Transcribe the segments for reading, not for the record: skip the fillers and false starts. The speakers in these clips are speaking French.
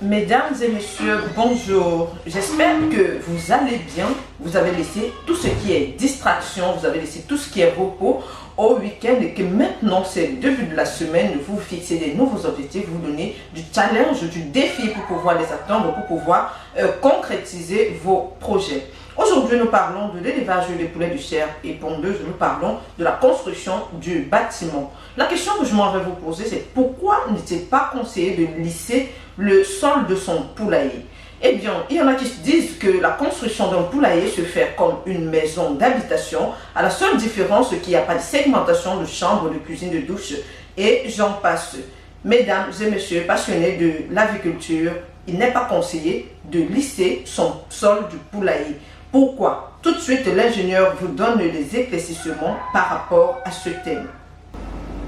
Mesdames et messieurs, bonjour. J'espère que vous allez bien. Vous avez laissé tout ce qui est distraction, vous avez laissé tout ce qui est repos au week-end et que maintenant, c'est le début de la semaine, vous fixez des nouveaux objectifs, vous donnez du challenge, du défi pour pouvoir les atteindre, pour pouvoir concrétiser vos projets. Aujourd'hui, nous parlons de l'élevage des poulets de chair et pondeuse, nous parlons de la construction du bâtiment. La question que je m'en vais vous poser, c'est pourquoi n'est-il pas conseillé de lisser le sol de son poulailler? Eh bien, il y en a qui disent que la construction d'un poulailler se fait comme une maison d'habitation, à la seule différence qu'il n'y a pas de segmentation de chambre, de cuisine, de douche, et j'en passe. Mesdames et messieurs passionnés de l'aviculture, il n'est pas conseillé de lisser son sol du poulailler. Pourquoi? Tout de suite, l'ingénieur vous donne les éclaircissements par rapport à ce thème.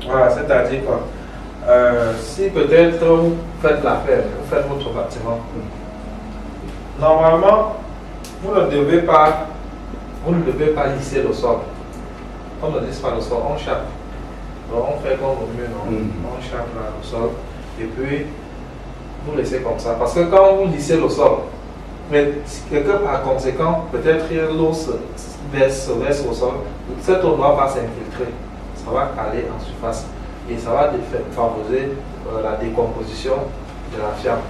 Voilà, c'est-à-dire quoi? Si peut-être vous faites l'affaire, vous faites votre bâtiment, normalement, vous ne devez pas lisser le sol. On ne lisse pas le sol, on chape. Donc on fait comme au mieux, non? On chape là, le sol et puis vous laissez comme ça. Parce que quand vous lissez le sol, mais quelque par conséquent, peut-être l'eau se verse au sol, cette eau ne va pas s'infiltrer, ça va caler en surface et ça va favoriser la décomposition de la fiente.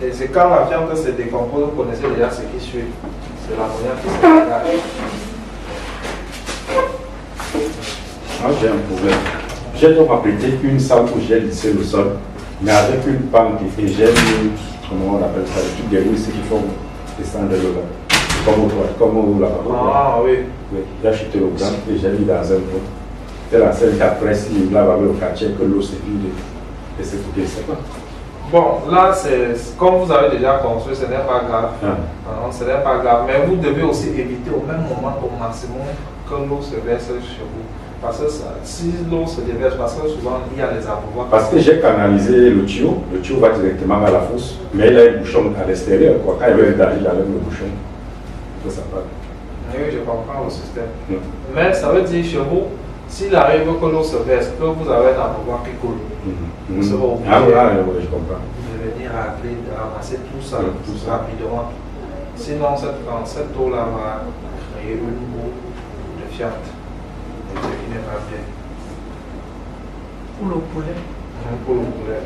Et c'est quand la fiente se décompose, vous connaissez déjà ce qui suit, c'est l'ammoniac qui se dégage. Moi j'ai un problème. J'ai donc apprêté une salle où j'ai lissé le sol, mais avec une pente et j'ai mis, comment on appelle ça, le truc des roues qui font descendre de l'eau là. Comme au lavabo. Ah oui. Oui, j'ai acheté le grand et j'ai mis dans un pot. C'est la seule qu'après, si il lave avec le quartier, que l'eau se vide et c'est tout, c'est quoi. Bon, là, comme vous avez déjà construit, ce n'est pas grave. Non, ce n'est pas grave. Mais vous devez aussi éviter au même moment, au maximum, que l'eau se verse chez vous. Parce que si l'eau se déverse, parce que souvent il y a les abreuvoirs. Parce que j'ai canalisé le tuyau va directement à la fosse, mais il y a un bouchon à l'extérieur. Quand il y avait il enlève le bouchon. Que ça part. Oui, je comprends le système. Mais ça veut dire chez vous, s'il arrive que l'eau se verse, que vous avez un abreuvoir qui coule, vous serez obligé je comprends. de venir ramasser tout ça rapidement. Sinon, cette eau-là va créer une boue de fiente. Ce qui n'est pas bien. Pour le poulet. Pour le poulet.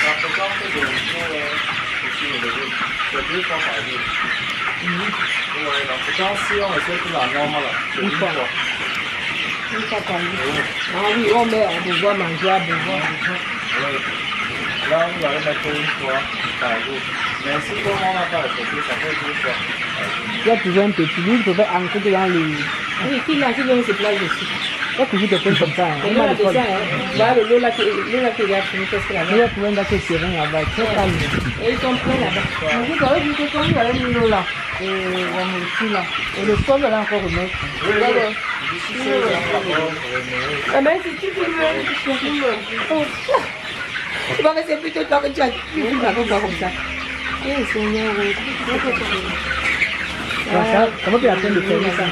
La fréquence de c'est plus fois par jour. Oui, la fréquence, si on essaie de la norme là, c'est une fois. Une fois par jour. Ah oui, on met à devoir manger, à devoir. Oui. Là, vous allez mettre une fois par jour. Mais si tout le monde n'a pas respecté, ça fait deux fois par jour. Il y a toujours un petit livre qui peut entrer dans les... Oui, qui vient se place dessus. Il y a toujours des trucs comme ça. Il y a des ça, voilà le lot là qui est fini, qu'est-ce qu'il y a là? Il y a plein de qui seront là-bas, très calme. Et ils sont pleins là-bas. Vous avez dit que quand vous avez mis l'eau là, et on met ici là, et le sol là encore remettre. Oui, oui. Mais si tu veux, tu vas rester plutôt tard que tu as comme ça. Eh Seigneur, comment tu as fait de faire ça?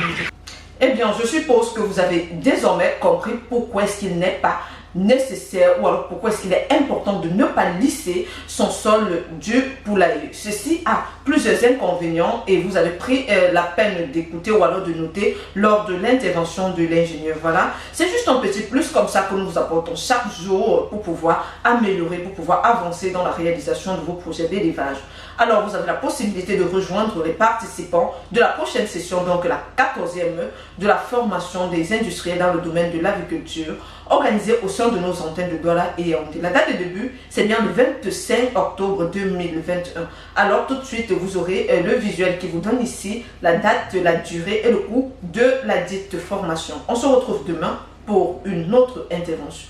Eh bien, je suppose que vous avez désormais compris pourquoi est-ce qu'il n'est pas nécessaire ou alors pourquoi est-ce qu'il est important de ne pas lisser son sol du poulailler. Ceci a plusieurs inconvénients et vous avez pris la peine d'écouter ou alors de noter lors de l'intervention de l'ingénieur. Voilà, c'est juste un petit plus comme ça que nous vous apportons chaque jour pour pouvoir améliorer, pour pouvoir avancer dans la réalisation de vos projets d'élevage. Alors, vous avez la possibilité de rejoindre les participants de la prochaine session, donc la 14e de la formation des industriels dans le domaine de l'aviculture, organisée au sein de nos antennes de Douala et Yaoundé. La date de début, c'est bien le 25 octobre 2021. Alors, tout de suite, vous aurez le visuel qui vous donne ici la date, la durée et le coût de la dite formation. On se retrouve demain pour une autre intervention.